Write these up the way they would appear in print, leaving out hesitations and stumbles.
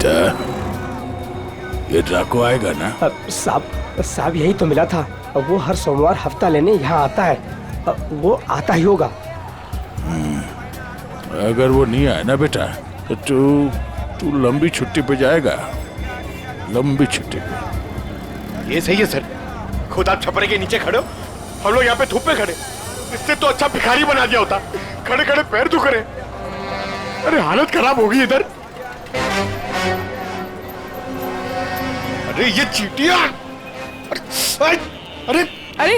बेटा, ये डाकू आएगा ना? साहब यही तो मिला था। वो हर सोमवार हफ्ता लेने यहाँ आता है। वो आता ही होगा। अगर वो नहीं आया ना बेटा तो तू लंबी छुट्टी पे जाएगा, लंबी छुट्टी पे। ये सही है सर, खुद आप छपरे के नीचे खड़े हो, हम लोग यहाँ पे धूप में खड़े। इससे तो अच्छा भिखारी बना दिया होता, खड़े खड़े पैर दुख रहे। अरे हालत खराब हो गई इधर। अरे ये चींटियां! अरे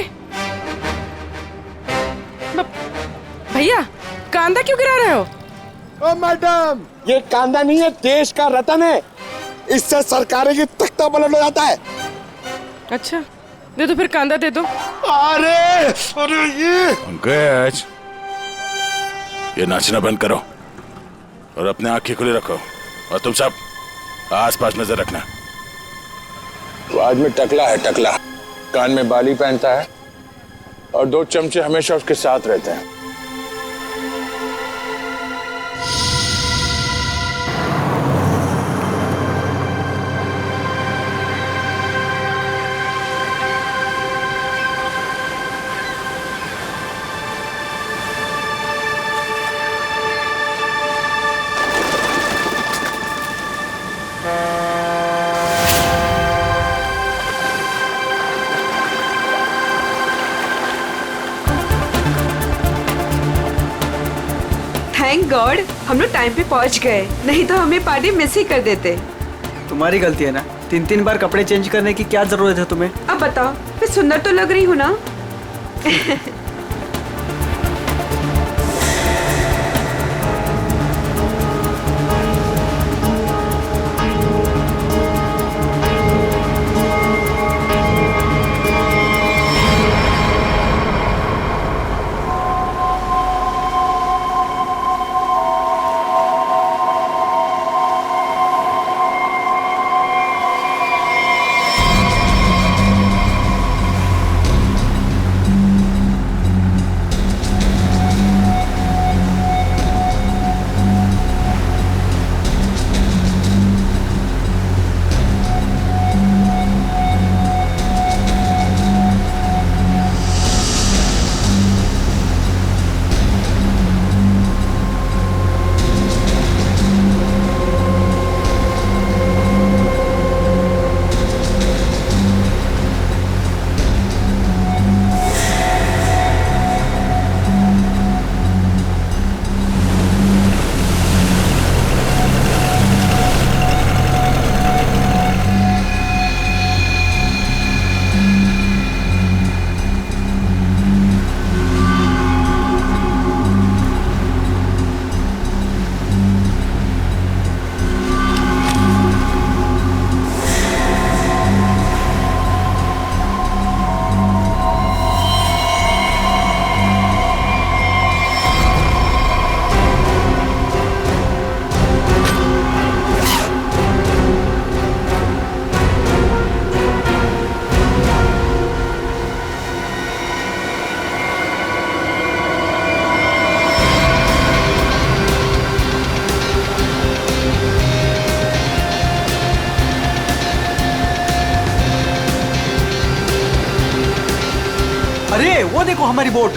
भैया, कांदा क्यों गिरा रहे हो? ओ मैडम, ये कांदा नहीं है, देश का रतन है। इससे सरकारें की तख्ता पलट हो जाता है। अच्छा, दे दो फिर, कांदा दे दो। अरे ये पंकज, ये नाचना बंद करो और अपने आंखें खुली रखो। और तुम सब आसपास नजर रखना। वो आदमी टकला है, टकला, कान में बाली पहनता है और 2 चमचे हमेशा उसके साथ रहते हैं। थैंक गॉड हम लोग टाइम पे पहुंच गए, नहीं तो हमें पार्टी मिस ही कर देते। तुम्हारी गलती है ना, 3 बार कपड़े चेंज करने की क्या जरूरत है तुम्हें? अब बताओ, मैं सुंदर तो लग रही हूँ ना? अरे वो देखो हमारी बोट।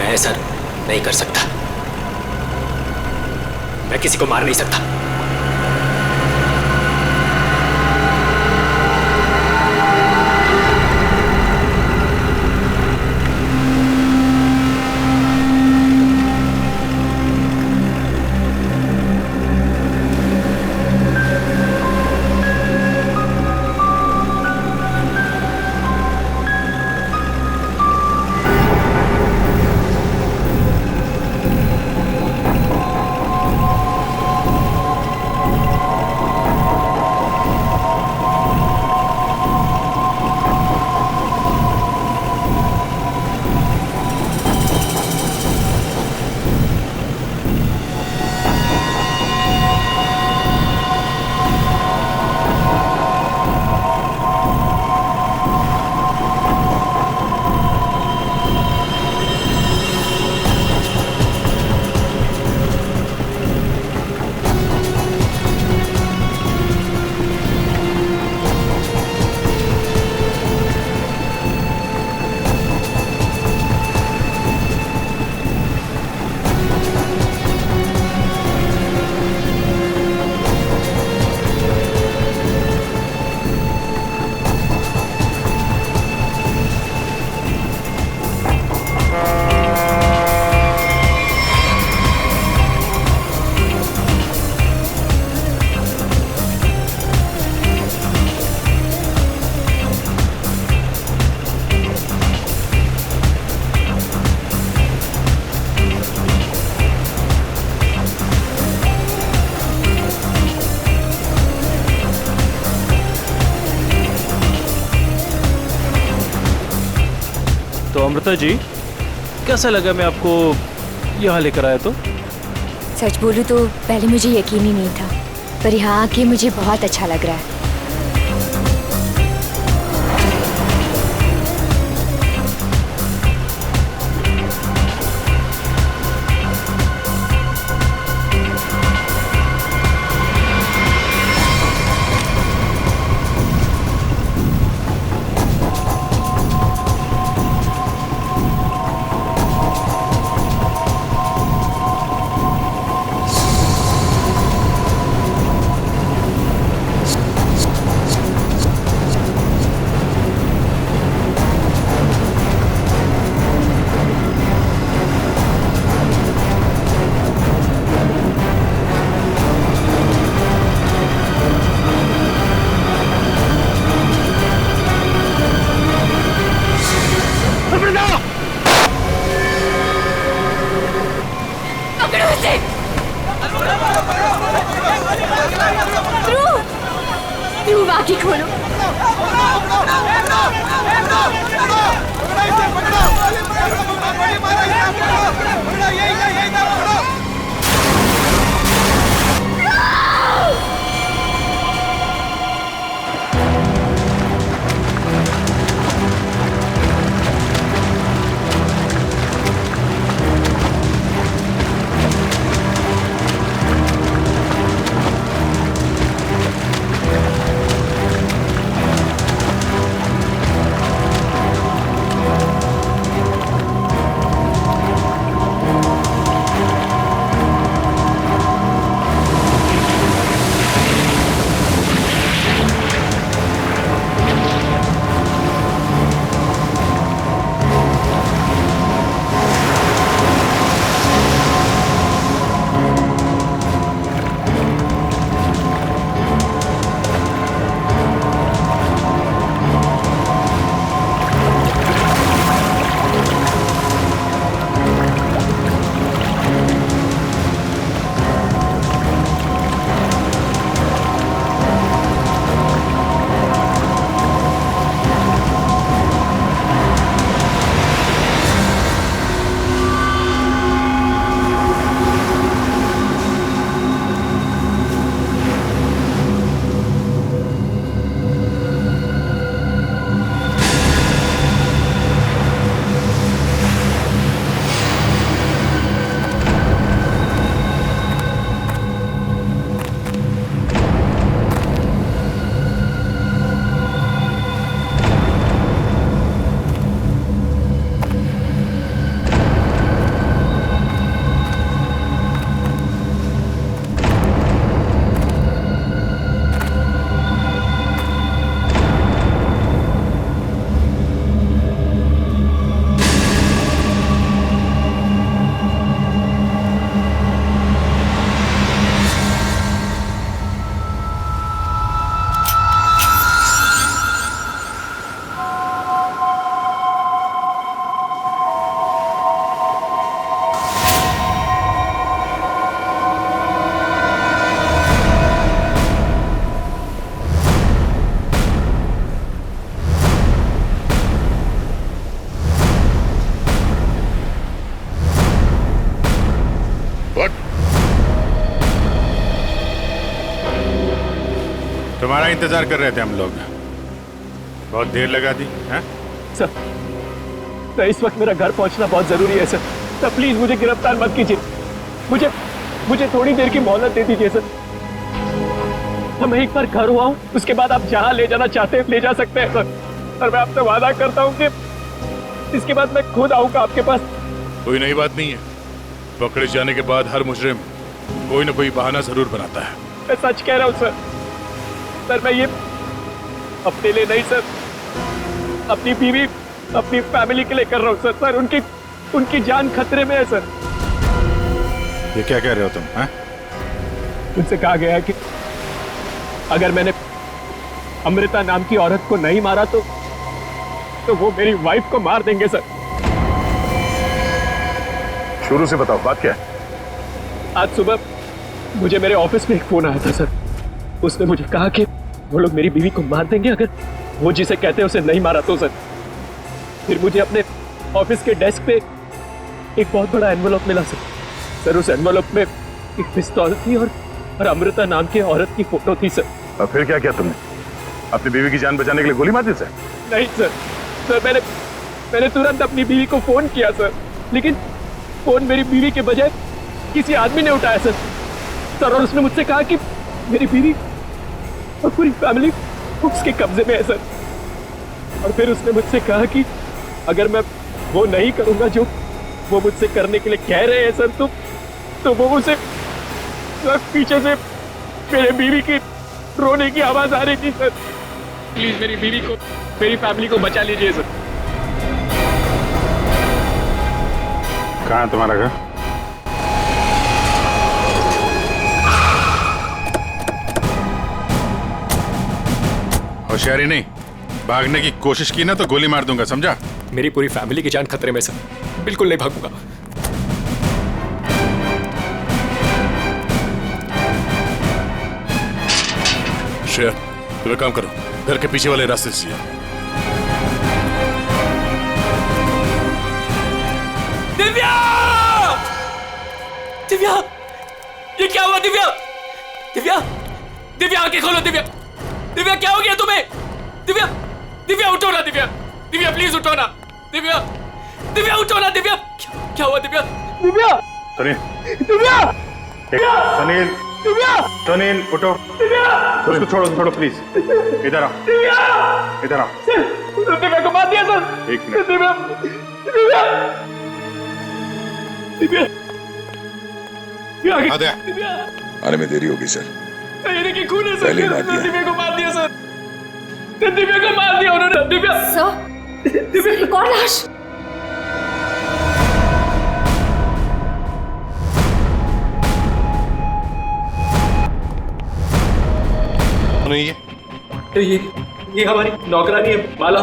ऐसा नहीं कर सकता। मैं किसी को मार नहीं सकता। अमृता जी, कैसा लगा मैं आपको यहाँ लेकर आया तो? सच बोलूं तो पहले मुझे यकीन ही नहीं था, पर यहाँ आके मुझे बहुत अच्छा लग रहा है। ध्रुव, आँखें खोलो। तुम्हारा इंतजार कर रहे थे हम लोग। बहुत देर लगा दी हैं? सर, इस वक्त मेरा घर पहुंचना बहुत जरूरी है सर। प्लीज मुझे गिरफ्तार मत कीजिए। मुझे थोड़ी देर की मोहलत दे दीजिए सर। मैं एक बार घर हुआ हूँ, उसके बाद आप जहाँ ले जाना चाहते हैं ले जा सकते हैं सर। और मैं आपसे वादा करता हूँ कि इसके बाद मैं खुद आऊंगा आपके पास। कोई नई बात नहीं है। पकड़े जाने के बाद हर मुजरिम कोई ना कोई बहाना जरूर बनाता है। मैं सच कह रहा हूँ सर। मैं ये अपने लिए नहीं सर, अपनी बीवी, अपनी फैमिली के लिए कर रहा हूँ सर। उनकी जान खतरे में है सर। ये क्या कह रहे हो तुम? हैं? उनसे कहा गया है कि अगर मैंने अमृता नाम की औरत को नहीं मारा तो वो मेरी वाइफ को मार देंगे सर। शुरू से बताओ, बात क्या है? आज सुबह मुझे मेरे ऑफिस में एक फोन आया था सर। उसने मुझे कहा कि वो लोग मेरी बीवी को मार देंगे अगर वो जिसे कहते हैं उसे नहीं मारा तो सर। फिर मुझे अपने ऑफिस के डेस्क पे एक बहुत बड़ा एनवलप मिला सर। सर उस एनवलप में एक पिस्तौल थी और अमृता नाम की औरत की फोटो थी सर। और फिर क्या किया तुमने? अपनी बीवी की जान बचाने के लिए गोली मार दी सर? नहीं सर, सर मैंने तुरंत अपनी बीवी को फोन किया सर, लेकिन फोन मेरी बीवी के बजाय किसी आदमी ने उठाया सर। सर और उसने मुझसे कहा कि मेरी बीवी और पूरी फैमिली उसके कब्जे में है सर। और फिर उसने मुझसे कहा कि अगर मैं वो नहीं करूंगा जो वो मुझसे करने के लिए कह रहे हैं सर, तो वो मुझसे पीछे से मेरे बीवी की रोने की आवाज आ रही थी सर। प्लीज मेरी बीवी को, मेरी फैमिली को बचा लीजिए सर। कहाँ है तुम्हारा घर? होशियारी नहीं, भागने की कोशिश की ना तो गोली मार दूंगा, समझा? मेरी पूरी फैमिली की जान खतरे में सर, बिल्कुल नहीं भागूंगा। श्रेया, तुम्हें काम करो, घर के पीछे वाले रास्ते से जाओ। दिव्या! दिव्या! ये क्या हुआ दिव्या? दिव्या! दिव्या आंखें खोलो दिव्या! दिव्या क्या हो गया तुम्हें? दिव्या! दिव्या उठो ना दिव्या! दिव्या प्लीज उठो ना! दिव्या! दिव्या उठो ना दिव्या! क्या हुआ दिव्या? दिव्या! सुनील! दिव्या! सुनील! दिव्या! सुनील उठो! उसको छोड़ो प्लीज। इधर आओ, इधर आओ। दिव्या को मार दिया सर। एक मिनट। दिव्या! दिव्या! दिव्या! आ गया। दिव्या! आने में देरी होगी सर। ये देखिए खून है सर। पहले ही मार दिया। दिव्या को मार दिया सर। दिव्या को मार दिया उन्होंने। दिव्या! सर, दिव्या एक और लाश। नहीं है ये हमारी नौकरानी है माला।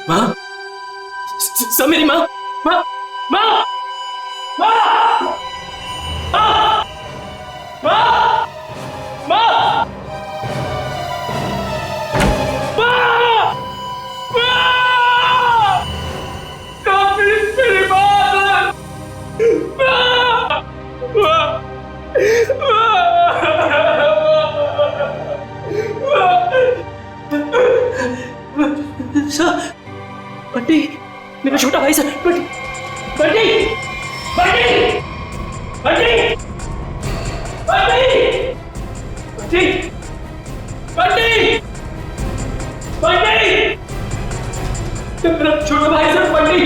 माँ, सब मेरी माँ, माँ, माँ, माँ, माँ, माँ, माँ, मेरी बात बंटी, मेरा छोटा भाई सर। बंटी, बंटी, बंटी, बंटी, बंटी, बंटी, बंटी, बंटी, मेरा छोटा भाई सर। बंटी,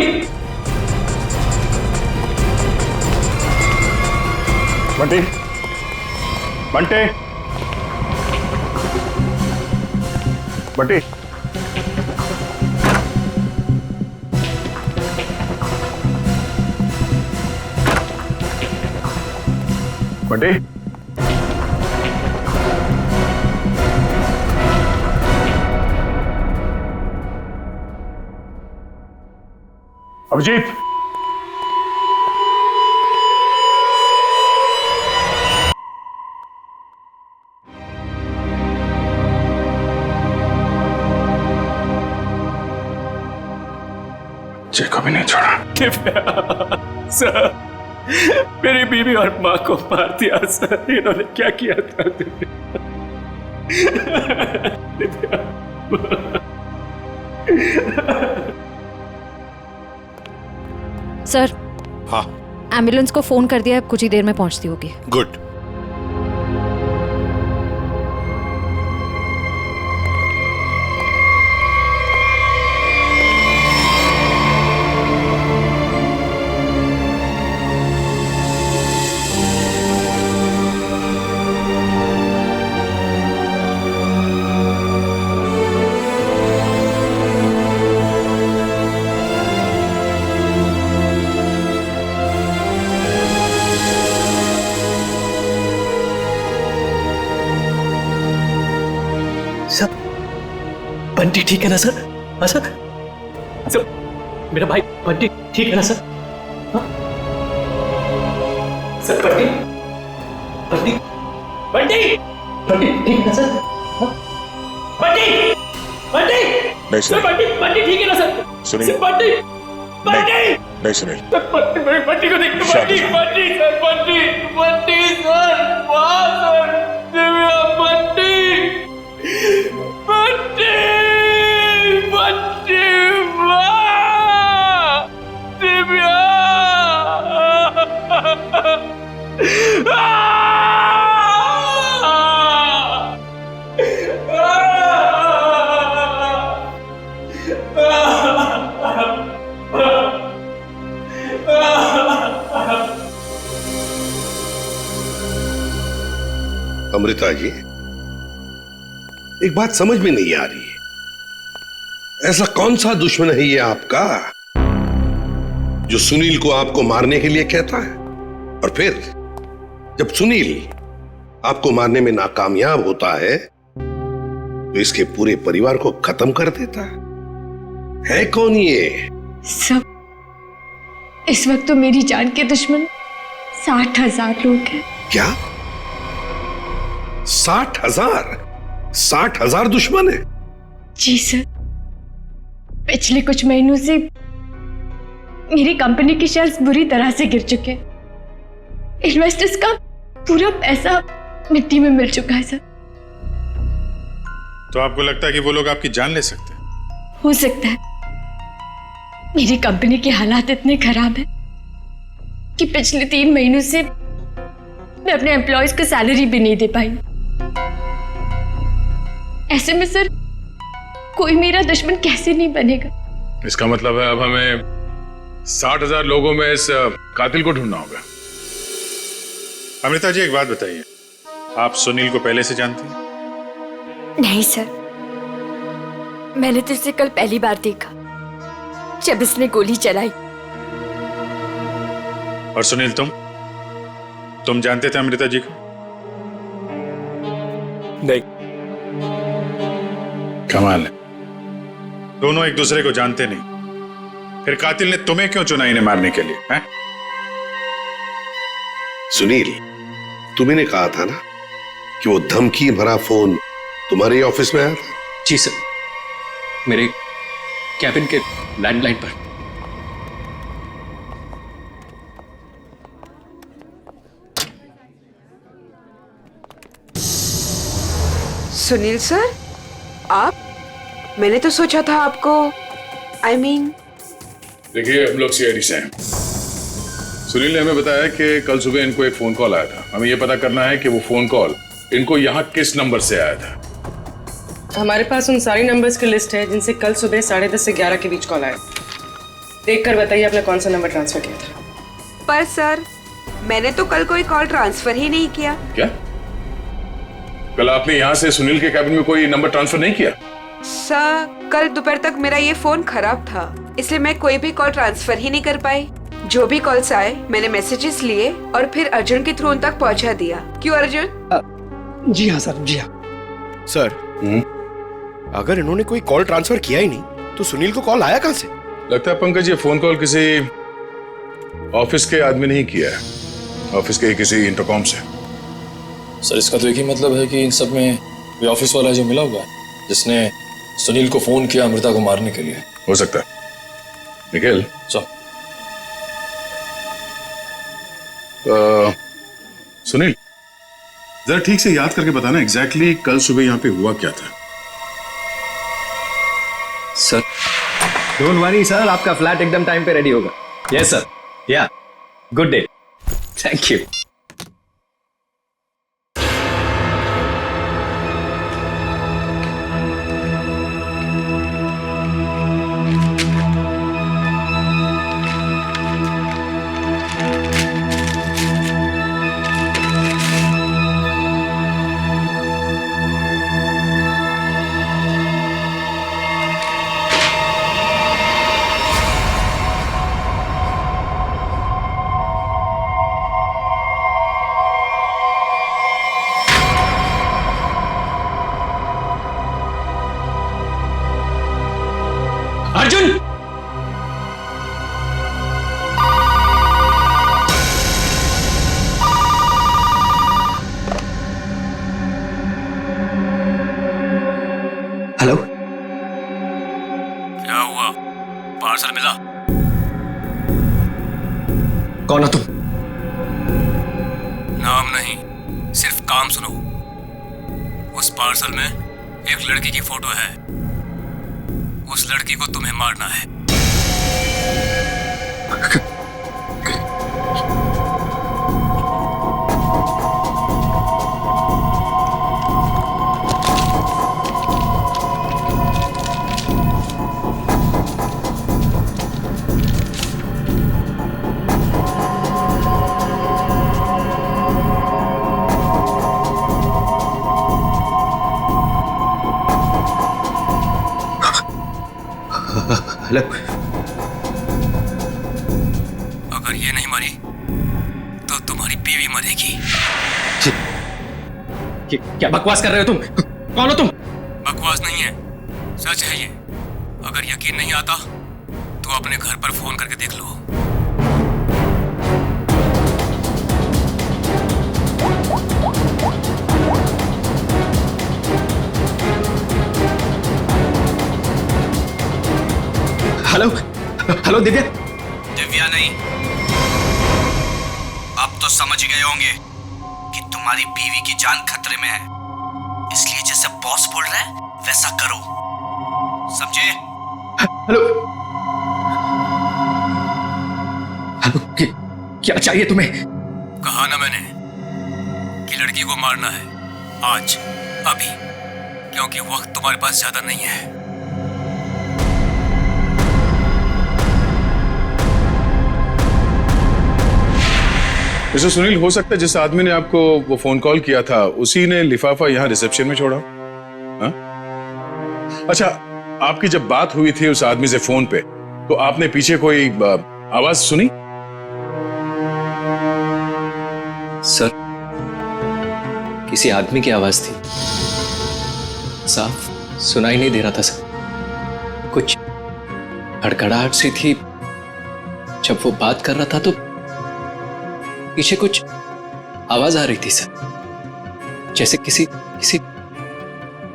बंटी, बंटे, बंटी, बंटी, अभिजीत, जय को भी नहीं छोड़ा। सर, मेरी बीवी और माँ को मार दिया सर। इन्होंने क्या किया था? सर, हाँ एम्बुलेंस को फोन कर दिया, कुछ ही देर में पहुंचती होगी। गुड। सर, बंटी ठीक है ना सर? हाँ सर, सर मेरा भाई बंटी ठीक है ना सर? हाँ सर, बंटी, बंटी, बंटी, बंटी ठीक है ना सर? हाँ? बंटी बंटी नहीं सर, सुनील, बंटी ठीक है ना सर? सुनील। सर, बंटी बंटी नहीं सुनील, सर, बंटी को देखो। शांत बंटी हो। बंटी सर, बंटी सर, वाह सर, दिव्या बंटी बंटी बंटी वाह दिव्या अमृता जी, एक बात समझ में नहीं आ रही है, ऐसा कौन सा दुश्मन है ये आपका जो सुनील को आपको मारने के लिए कहता है, और फिर जब सुनील आपको मारने में नाकामयाब होता है तो इसके पूरे परिवार को खत्म कर देता है कौन ये? सब इस वक्त तो मेरी जान के दुश्मन 60,000 लोग हैं। क्या 60,000? 60,000 दुश्मन है? जी सर, पिछले कुछ महीनों से मेरी कंपनी के शेयर्स बुरी तरह से गिर चुके हैं। इन्वेस्टर्स का पूरा पैसा मिट्टी में मिल चुका है सर। तो आपको लगता है कि वो लोग आपकी जान ले सकते हैं? हो सकता है। मेरी कंपनी के हालात इतने खराब हैं कि पिछले 3 महीनों से मैं अपने एम्प्लॉयज को सैलरी भी नहीं दे पाई। ऐसे में सर कोई मेरा दुश्मन कैसे नहीं बनेगा? इसका मतलब है अब हमें 60,000 लोगों में इस कातिल को ढूंढना होगा। अमृता जी, एक बात बताइए, आप सुनील को पहले से जानती हैं? नहीं सर, मैंने तो इसे कल पहली बार देखा जब इसने गोली चलाई। और सुनील, तुम जानते थे अमृता जी को? नहीं। कमाल है, दोनों एक दूसरे को जानते नहीं, फिर कातिल ने तुम्हें क्यों चुना इन्हें मारने के लिए? हैं? सुनील, तुम्ही कहा था ना कि वो धमकी भरा फोन तुम्हारे ऑफिस में आया था? जी सर, मेरे कैबिन के लैंडलाइन पर। सुनील सर, आप? मैंने तो सोचा था आपको देखिए, हम लोग सीआईडी से हैं। सुनील ने हमें बताया कि कल सुबह इनको एक फोन कॉल आया था। हमें यह पता करना है कि वो फोन कॉल इनको यहाँ किस नंबर से आया था। हमारे पास उन सारी नंबर्स की लिस्ट है जिनसे कल सुबह 10:30 से 11 के बीच कॉल आया। देखकर बताइए आपने कौन सा नंबर ट्रांसफर किया था। पर सर, मैंने तो कल कोई कॉल ट्रांसफर ही नहीं किया। क्या कल आपने यहाँ से सुनील के कैबिन में कोई नंबर ट्रांसफर नहीं किया? सर, कल दोपहर तक मेरा ये फोन खराब था, इसलिए मैं कोई भी कॉल ट्रांसफर ही नहीं कर पाई। जो भी कॉल्स आए मैंने मैसेजेस लिए और फिर अर्जुन के थ्रू उन तक पहुंचा दिया। क्यों अर्जुन? जी हाँ सर, जी हाँ। सर, अगर इन्होंने कोई कॉल ट्रांसफर किया ही नहीं तो सुनील को कॉल आया कहां से? लगता है पंकज ये फोन कॉल किसी ऑफिस के आदमी ने ही किया है, ऑफिस के किसी इंटरकॉम से। सर, इसका तो एक ही मतलब है कि इन सब में वो ऑफिस वाला जो मिला हुआ है जिसने सुनील को फोन किया अमृता को मारने के लिए। हो सकता है। निखिल, सुनील, जरा ठीक से याद करके बताना एग्जैक्टली कल सुबह यहाँ पे हुआ क्या था। सर, डोंट वरी सर, आपका फ्लैट एकदम टाइम पे रेडी होगा। यस सर, या गुड डे, थैंक यू। कौन हो तुम? नाम नहीं, सिर्फ काम सुनो। उस पार्सल में एक लड़की की फोटो है। उस लड़की को तुम्हें मारना है। हेलो। अगर ये नहीं मरी तो तुम्हारी बीवी मरेगी। क्या बकवास कर रहे हो तुम? कौन हो तुम? बकवास नहीं है, सच है ये। अगर यकीन नहीं आता तो अपने घर पर फोन करके देख लो। Hello hello Divya. दिव्या नहीं, अब तो समझ गए होंगे कि तुम्हारी बीवी की जान खतरे में है, इसलिए जैसे बॉस बोल रहा है वैसा करो, समझे? हेलो हेलो, क्या चाहिए तुम्हें? कहा ना मैंने कि लड़की को मारना है, आज, अभी, क्योंकि वक्त तुम्हारे पास ज्यादा नहीं है। मिस्टर सुनील, हो सकता है जिस आदमी ने आपको वो फोन कॉल किया था उसी ने लिफाफा यहाँ रिसेप्शन में छोड़ा। हा? अच्छा, आपकी जब बात हुई थी उस आदमी से फोन पे, तो आपने पीछे कोई आवाज सुनी? सर, किसी आदमी की आवाज थी, साफ सुनाई नहीं दे रहा था सर। कुछ हड़कड़ाहट सी थी। जब वो बात कर रहा था तो पीछे कुछ आवाज आ रही थी सर, जैसे किसी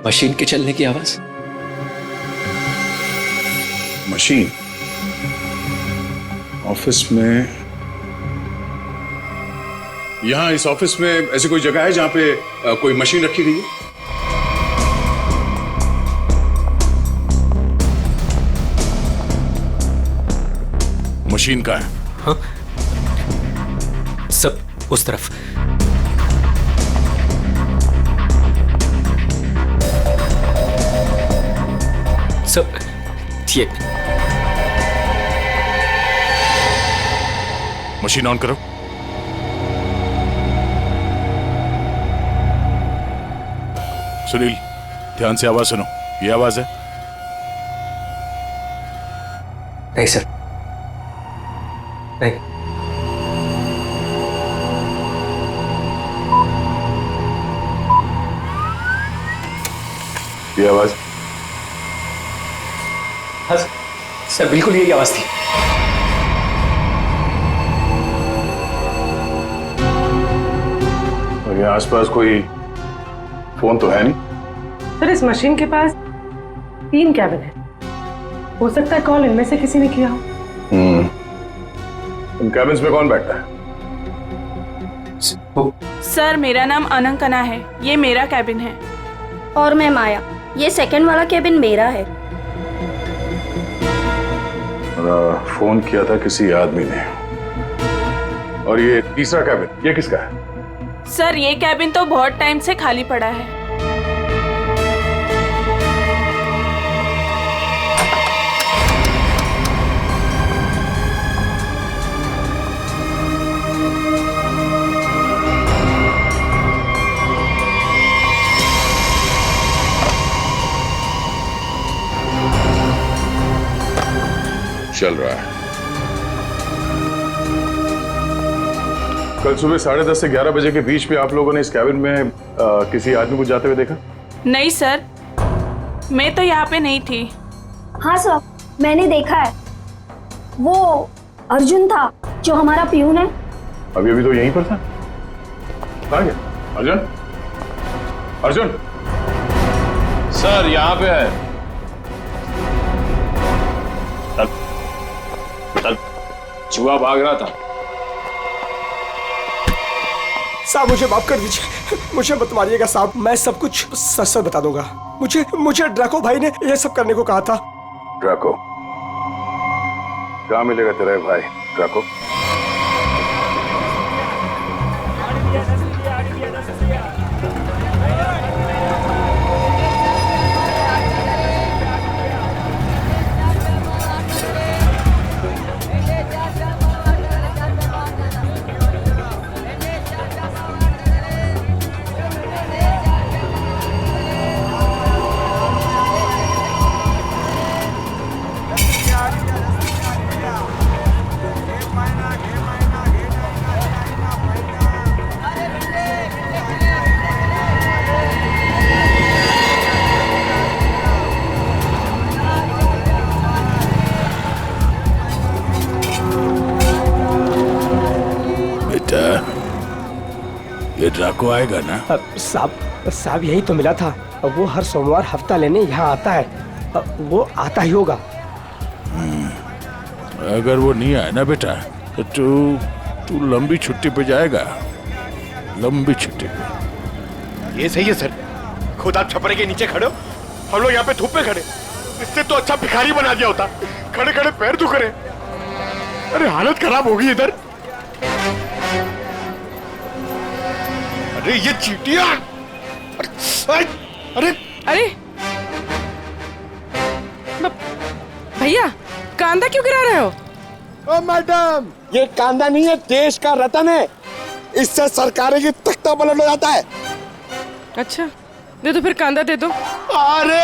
मशीन के चलने की आवाज। मशीन? ऑफिस में? यहां इस ऑफिस में ऐसी कोई जगह है जहां पे कोई मशीन रखी गई है? मशीन का है? हाँ? सब उस तरफ। सब ये मशीन ऑन करो। सुनील, ध्यान से आवाज सुनो। ये आवाज है? नहीं सर, नहीं। ये आवाज? हाँ सर, बिल्कुल यही आवाज थी। और ये आसपास कोई फोन तो है नहीं? सर, इस मशीन के पास 3 कैबिन है। हो सकता है कॉल इनमें से किसी ने किया हो। इन कैबिन्स में कौन बैठता है? सर, मेरा नाम अनंकना है, ये मेरा कैबिन है। और मैं माया, ये सेकंड वाला कैबिन मेरा है। फोन किया था किसी आदमी ने। और ये तीसरा कैबिन, ये किसका है? सर, ये कैबिन तो बहुत टाइम से खाली पड़ा है। चल रहा है। कल सुबह 10:30 से 11 बजे के बीच में आप लोगों ने इस कैबिन में किसी आदमी को जाते हुए देखा? नहीं सर, मैं तो यहाँ पे नहीं थी। हाँ सर, मैंने देखा है। वो अर्जुन था जो हमारा प्यून है। अभी तो यहीं पर था। कहाँ गया अर्जुन? अर्जुन सर, यहाँ पे है। चल, चूहा भाग रहा था, साहब मुझे माफ कर दीजिए, मुझे मत मारिएगा साहब, मैं सब कुछ सच सच बता दूंगा। मुझे ड्रैको भाई ने ये सब करने को कहा था। ड्रैको कहाँ मिलेगा तेरा भाई ड्रैको? ये ड्रैको आएगा ना? साहब यही तो मिला था, वो हर सोमवार हफ्ता लेने यहाँ आता है, वो आता ही होगा। अगर वो नहीं आया ना बेटा तो तू लंबी छुट्टी पे जाएगा, लंबी छुट्टी पे। ये सही है सर, खुद आप छपरे के नीचे खड़े हो, हम लोग यहाँ पे धूप में खड़े। इससे तो अच्छा भिखारी बना दिया होता, खड़े खड़े पैर दुख रहे। अरे हालत खराब हो गई इधर। अरे ये चीटियां! अरे अरे भैया कांदा क्यों गिरा रहे हो? ओ मैडम, ये कांदा नहीं है, देश का रतन है, इससे सरकारें की तख्ता पलट हो जाता है। अच्छा दे दो फिर, कांदा दे दो। अरे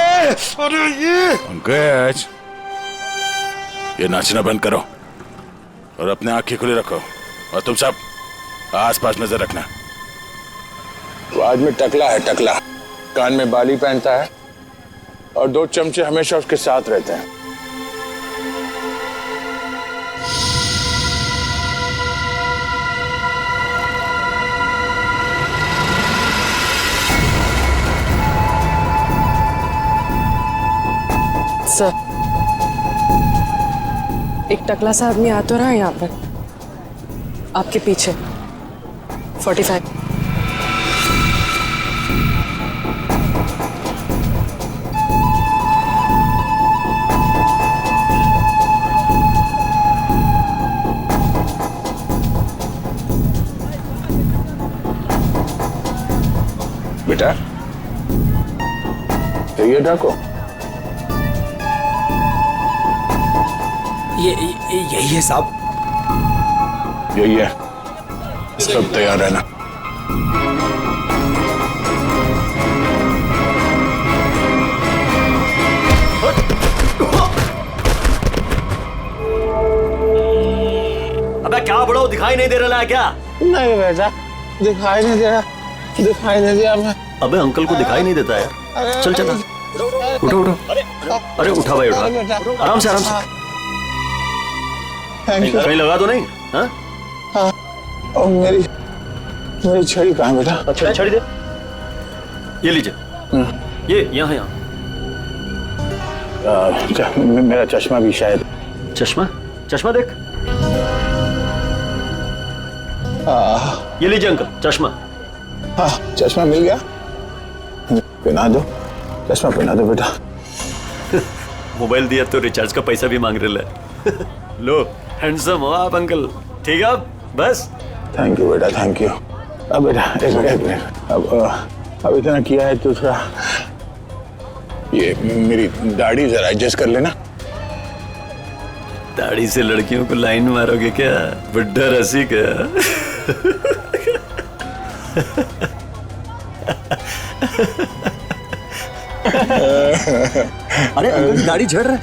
ये पंकज, ये नाचना बंद करो और अपने आंखें खुली रखो, और तुम सब आसपास नजर रखना। तो आज में टकला है, टकला कान में बाली पहनता है और 2 चमचे हमेशा उसके साथ रहते हैं। सर, एक टकला सा आदमी आ तो रहा है यहाँ पर, आपके पीछे 45। बेटा ये ड्रैको, यही है साहब, यही है, सब तैयार रहना। अबे क्या बड़ो, दिखाई नहीं दे रहा है क्या? नहीं बेटा, दिखाई नहीं दे रहा, दिखाई नहीं दिया मैं। अबे अंकल को दिखाई नहीं देता है। चल चल उठो उठो। अरे उठा भाई उठा, आराम से आराम से। कहीं लगा तो नहीं? हाँ और मेरी छड़ी कहाँ बेटा? अच्छा छड़ी दे, ये लीजिए, ये यहाँ यहाँ। मेरा चश्मा भी शायद। चश्मा? चश्मा देख, ये लीजिए अंकल चश्मा। हाँ चश्मा मिल गया, पहना दो, चश्मा पहना दो बेटा। मोबाइल दिया तो रिचार्ज का पैसा भी मांग रहे हैं। लो हैंडसम हो आप अंकल, ठीक है अब बस। थैंक यू बेटा, थैंक यू। अब बेटा एक मिनट, अब इतना किया है तो थोड़ा ये मेरी दाढ़ी जरा एडजस्ट कर लेना। दाढ़ी से लड़कियों को लाइन मारोगे क्या? बुड्ढा रसिक है। अरे अंकल दाढ़ी झड़ रहा है।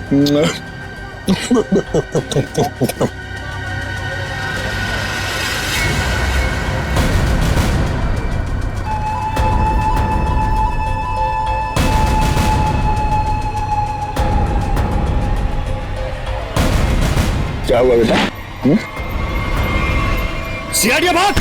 क्या हुआ बेटा? सियाड़िया भाग!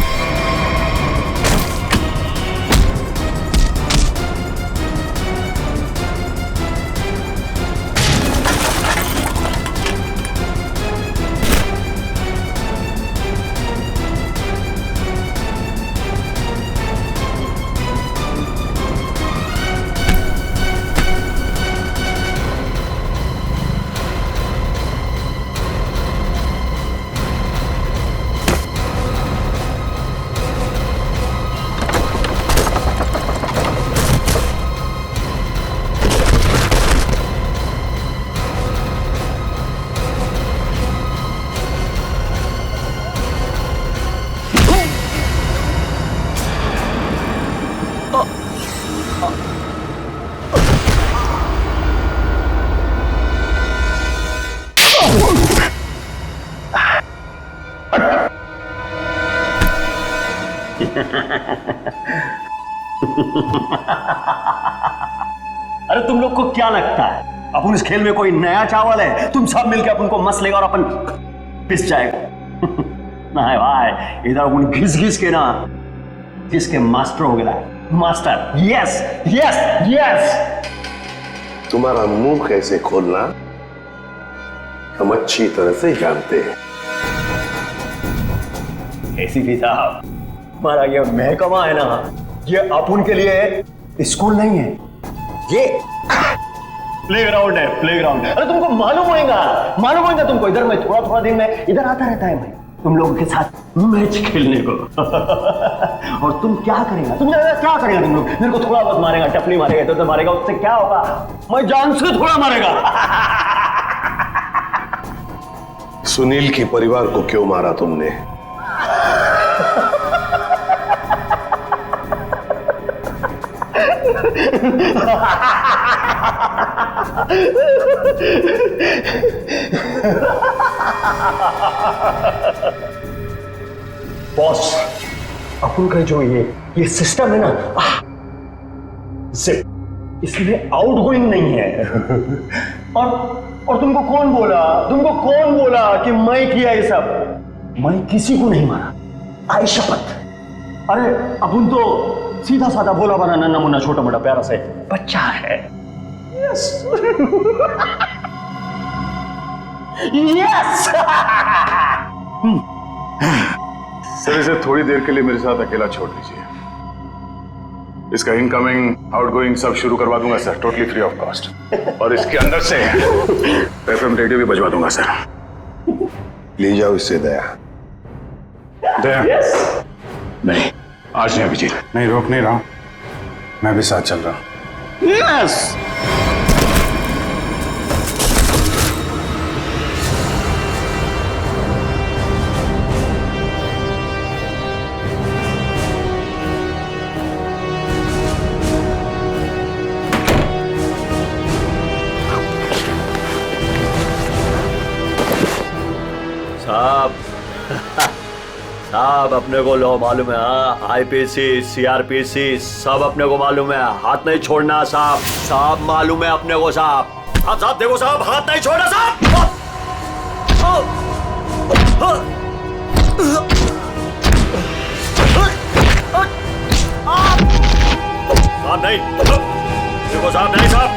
अरे तुम लोग को क्या लगता है अपन इस खेल में कोई नया चावल है? तुम सब मिलके अपन को मस लेगा और अपन पिस जाएगा। नहीं भाई, इधर अपन घिस घिस के ना जिसके मास्टर हो गया। Master, yes yes yes. तुम्हारा मुंह कैसे खोलना हम अच्छी तरह से जानते हैं। एसीपी साहब, हमारा ये महकमा है ना, ये अपन के लिए स्कूल नहीं है, ये प्लेग्राउंड है, प्लेग्राउंड। अरे तुमको मालूम होगा तुमको। इधर मैं थोड़ा थोड़ा दिन में इधर आता रहता है, मैं तुम लोगों के साथ मैच खेलने को। और तुम क्या करेगा? तुम क्या करेगा? तुम लोग मेरे को थोड़ा बहुत मारेगा, टपली मारेगा, तो मारेगा, उससे क्या होगा? मैं जान से थोड़ा मारेगा। सुनील के परिवार को क्यों मारा तुमने? बॉस, अपन का जो ये सिस्टम है ना, इसमें आउटगोइंग नहीं है। और तुमको कौन बोला कि मैं किया ये सब? मैं किसी को नहीं मारा, आई शपथ। अरे अपन तो सीधा साधा भोला बना नन्ना मुन्ना छोटा मोटा प्यारा से बच्चा है। Yes yes. सर, इसे थोड़ी देर के लिए मेरे साथ अकेला छोड़ दीजिए। इसका इनकमिंग आउटगोइंग सब शुरू करवा दूंगा sir, totally free of cost. और इसके अंदर से एफएम रेडियो भी बजवा दूंगा सर। ले जाओ इससे दया। नहीं, आज नहीं अभिजीत, नहीं रोक नहीं रहा हूं, मैं भी साथ चल रहा हूं। यस। साहब अपने को लो मालूम है, आईपीसी सीआरपीसी सब अपने को मालूम है, हाथ नहीं छोड़ना साहब। साहब मालूम है अपने को साहब। साहब देखो साहब, हाथ नहीं छोड़ना साहब। साहब नहीं, देखो साहब नहीं साहब।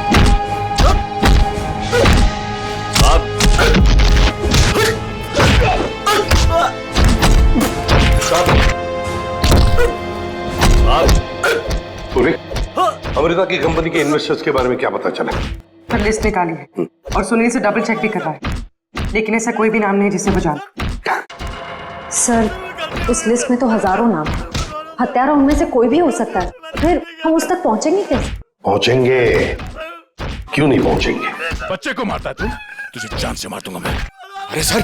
अमृता की कंपनी के इन्वेस्टर्स के बारे में क्या पता चला? पर लिस्ट निकाली है और सुनील से डबल चेक भी कर रहा है, लेकिन ऐसा कोई भी नाम नहीं जिसे वो जाने। सर, उस लिस्ट में तो हजारों नाम है, हत्यारा उनमें से कोई भी हो सकता है। फिर हम उस तक पहुंचेंगे कैसे? पहुंचेंगे, क्यों नहीं पहुंचेंगे? बच्चे को मारता है तू? तुझे जान से मार दूंगा मैं। अरे सर,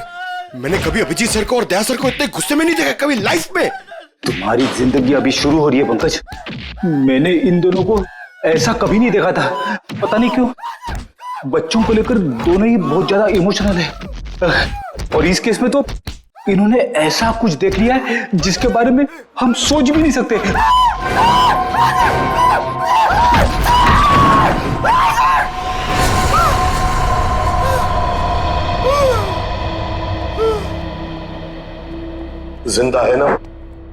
मैंने कभी अभिजीत सर को और दया सर को इतने गुस्से में नहीं देखा कभी लाइफ में। तुम्हारी जिंदगी अभी शुरू हो रही है पंकज। मैंने इन दोनों को ऐसा कभी नहीं देखा था। पता नहीं क्यों बच्चों को लेकर दोनों ही बहुत ज्यादा इमोशनल है। और इस केस में तो इन्होंने ऐसा कुछ देख लिया है जिसके बारे में हम सोच भी नहीं सकते। जिंदा है ना?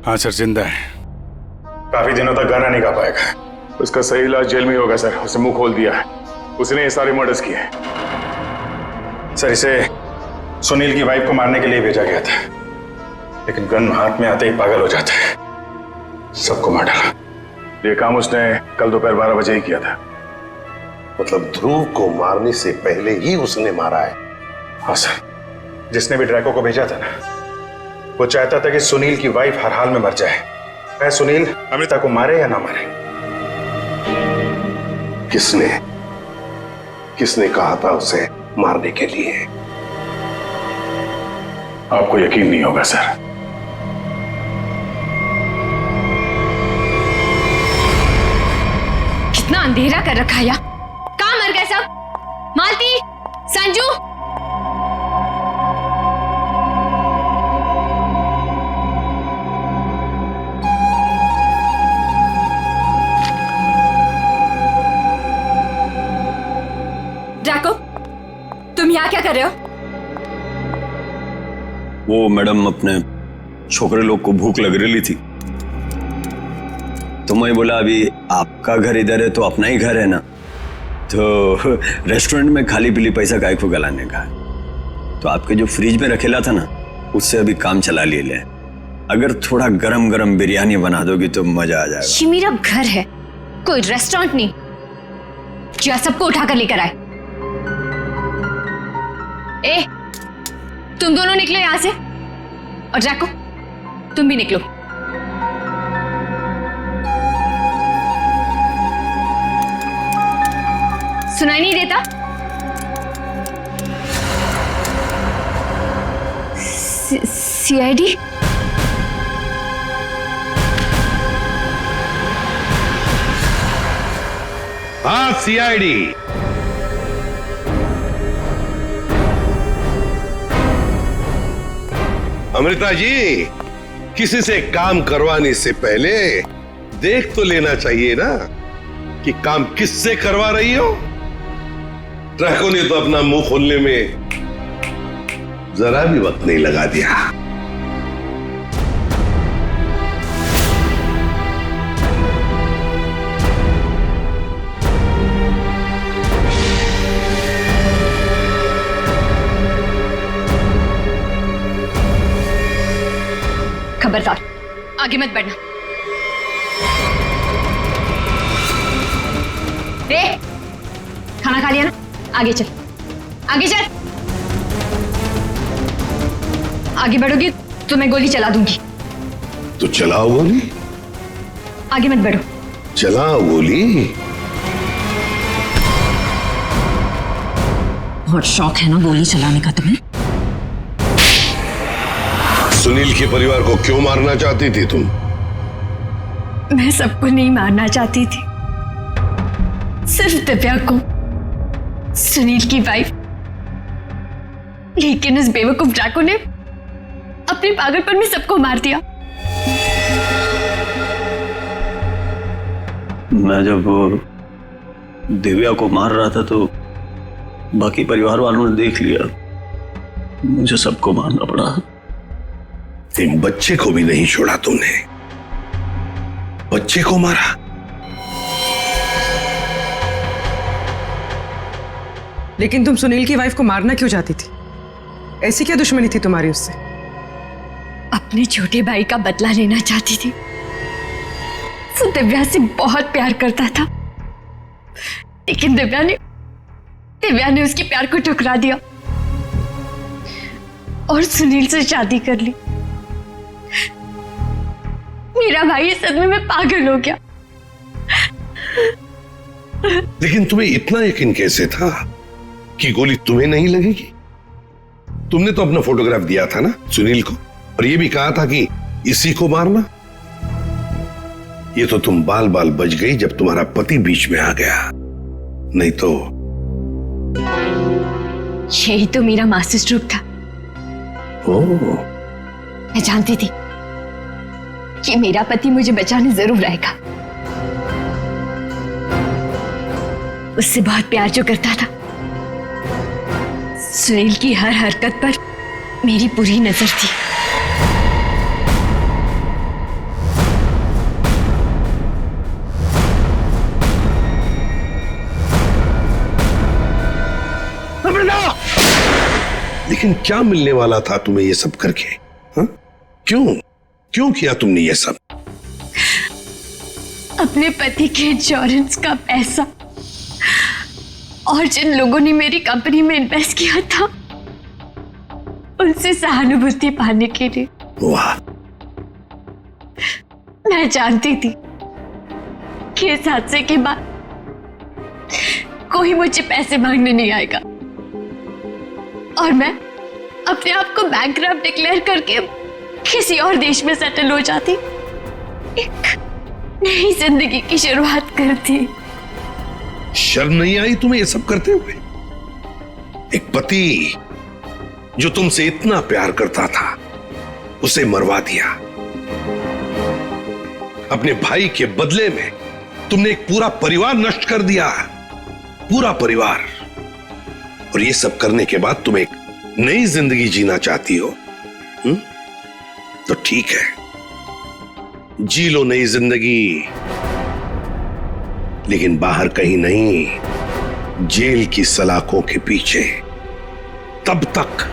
हाँ सर, जिंदा है। काफी दिनों तक गाना नहीं गा पाएगा। उसका सही इलाज जेल में ही होगा सर। उसे मुंह खोल दिया है, उसने ये सारे मर्डर्स किए हैं। सर, इसे सुनील की वाइफ को मारने के लिए भेजा गया था, लेकिन गन हाथ में आते ही पागल हो जाता है, सबको मार डाला। ये काम उसने कल दोपहर 12 बजे ही किया था। मतलब ध्रुव को मारने से पहले ही उसने मारा है? हाँ सर, जिसने भी ड्रैको को भेजा था ना, वो चाहता था कि सुनील की वाइफ हर हाल में मर जाए, चाहे सुनील अमृता को मारे या ना मारे। किसने कहा था उसे मारने के लिए? आपको यकीन नहीं होगा सर। कितना अंधेरा कर रखा है यार। कहाँ मर गए सब? मालती, संजू, वो मैडम अपने छोकरे लोग को भूख लग रही थी, तो मैं बोला अभी आपका घर इधर है तो अपना ही घर है ना, तो रेस्टोरेंट में खाली पीली पैसा काय को गलाने का, तो आपके जो फ्रिज में रखेला था ना उससे अभी काम चला ले। अगर थोड़ा गरम गरम बिरयानी बना दोगी तो मजा आ जाएगा। ये मेरा घर है, कोई रेस्टोरेंट नहीं जो सबको उठाकर लेकर आए। ए, तुम दोनों निकलो यहां से, और जैको तुम भी निकलो। सुनाई नहीं देता? सीआईडी? हाँ, सीआईडी। अमृता जी, किसी से काम करवाने से पहले देख तो लेना चाहिए ना कि काम किससे करवा रही हो। ट्रकों ने तो अपना मुंह खोलने में जरा भी वक्त नहीं लगा दिया। खबरदार, आगे मत बढ़ना। ए, खाना खा लिया ना? आगे चल, आगे चल। आगे बढ़ोगी तो मैं गोली चला दूंगी। तो चलाओ गोली। आगे मत बढ़ो। चलाओ गोली। बहुत शौक है ना गोली चलाने का तुम्हें? सुनील के परिवार को क्यों मारना चाहती थी तुम? मैं सबको नहीं मारना चाहती थी, सिर्फ दिव्या को, सुनील की वाइफ। लेकिन उस बेवकूफ ड्रैको ने अपने पागलपन में सबको मार दिया। मैं जब दिव्या को मार रहा था तो बाकी परिवार वालों ने देख लिया, मुझे सबको मारना पड़ा। एक बच्चे को भी नहीं छोड़ा तूने, बच्चे को मारा। लेकिन तुम सुनील की वाइफ को मारना क्यों चाहती थी? ऐसी क्या दुश्मनी थी तुम्हारी उससे? अपने छोटे भाई का बदला लेना चाहती थी। वो दिव्या से बहुत प्यार करता था, लेकिन दिव्या ने उसके प्यार को ठुकरा दिया और सुनील से शादी कर ली। मेरा भाई इस सदमे में पागल हो गया। लेकिन तुम्हें इतना यकीन कैसे था कि गोली तुम्हें नहीं लगेगी? तुमने तो अपना फोटोग्राफ दिया था ना सुनील को, और ये भी कहा था कि इसी को मारना। ये तो तुम बाल बाल बच गई जब तुम्हारा पति बीच में आ गया, नहीं तो। यही तो मेरा मास्टर स्ट्रोक था। ओह, मैं जानती थी कि मेरा पति मुझे बचाने जरूर आएगा। उससे बहुत प्यार जो करता था, सुनील की हर हरकत पर मेरी पूरी नजर थी। लेकिन क्या मिलने वाला था तुम्हें ये सब करके? हा? क्यों किया तुमने ये सब? अपने पति के इंश्योरेंस का पैसा और जिन लोगों ने मेरी कंपनी में इन्वेस्ट किया था उनसे सहानुभूति पाने के लिए। वाह। मैं जानती थी कि इस हादसे के बाद कोई मुझे पैसे मांगने नहीं आएगा और मैं अपने आप को बैंकक्रप्ट डिक्लेयर करके किसी और देश में सेटल हो जाती, एक नई जिंदगी की शुरुआत करती। शर्म नहीं आई तुम्हें ये सब करते हुए? एक पति जो तुमसे इतना प्यार करता था उसे मरवा दिया। अपने भाई के बदले में तुमने एक पूरा परिवार नष्ट कर दिया, पूरा परिवार। और ये सब करने के बाद तुम एक नई जिंदगी जीना चाहती हो, तो ठीक है, जी लो नई जिंदगी, लेकिन बाहर कहीं नहीं, जेल की सलाखों के पीछे, तब तक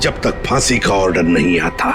जब तक फांसी का ऑर्डर नहीं आता।